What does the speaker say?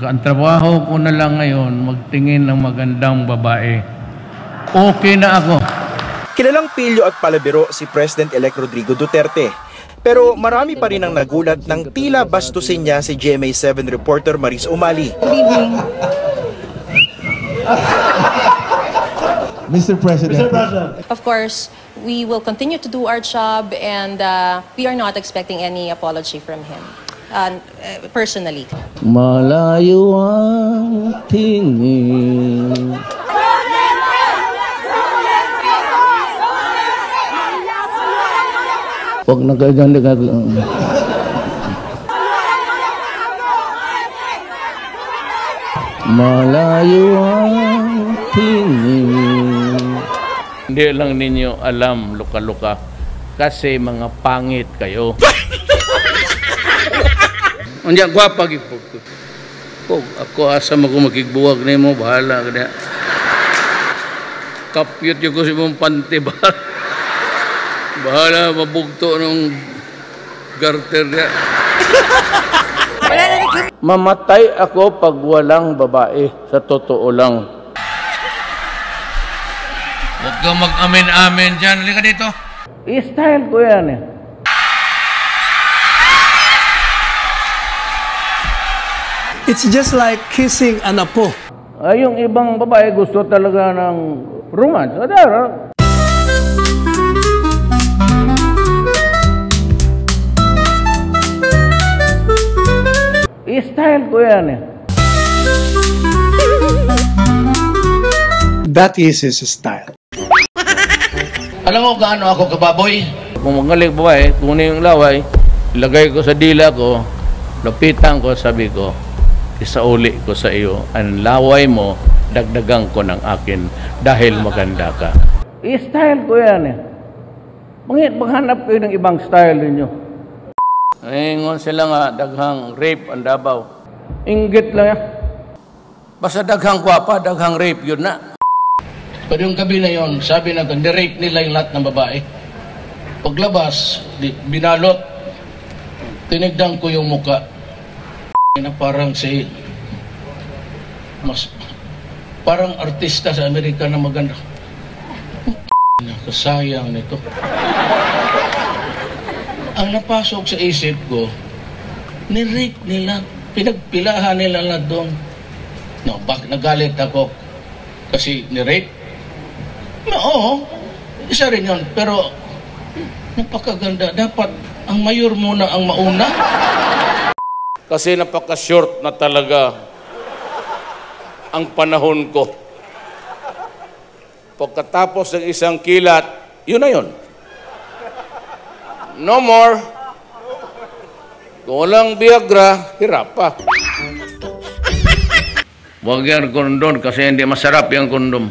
Ang trabaho ko na lang ngayon, magtingin ng magandang babae. Okay na ako. Kilalang pilyo at palabiro si President-elect Rodrigo Duterte. Pero marami pa rin ang nagulat ng tila bastusin niya si GMA7 reporter Maris Umali. Good evening. Mr. President. Of course, we will continue to do our job and we are not expecting any apology from him, personally. Malayo ang tingin. Huwag na kayo dyan. Malayo ang tingin. Hindi lang ninyo alam, luka-luka, kasi mga pangit kayo. Andiyan, gwapa gipog ko. Ako asam ako makigbuwag na mo, bahala ka na. Kapyot yung ko si mong pante, bahala mabugto ng garter niya. Mamatay ako pag walang babae, sa totoo lang. Huwag kang mag-amin-amin dyan. Halika dito. I-style ko yan eh. It's just like kissing an apo. Ay, yung ibang babae gusto talaga ng romance. Adara. I-style ko yan eh. That is his style. Alam mo gaano ako kababoy? Kung magaling babae, kunin yung laway, ilagay ko sa dila ko, lapitan ko, sabi ko, isauli ko sa iyo, ang laway mo, dagdagan ko ng akin dahil maganda ka. I-style ko yan eh. Maghanap kayo ng ibang style ninyo. Ingon sila nga, daghang rape ang Davao. Inggit lang yan. Basta daghang kwapa, daghang rape, yun na. Pero yung gabi na yon, sabi na ni-rape nila yung lahat ng babae. Paglabas, binalot, tinigdan ko yung muka. Na parang parang artista sa Amerika na maganda. Nakasayang nito. Ang napasok sa isip ko, ni-rape nila, pinagpilahan nila na doon. No, nagalit ako kasi ni-rape. No, oo, isa rin yun. Pero napakaganda. Dapat ang mayor muna ang mauna. Kasi napaka-short na talaga ang panahon ko. Pagkatapos ng isang kilat, yun na yun. No more. Kung walang Viagra, hirap pa. Huwag yan kondom kasi hindi masarap yung kondom.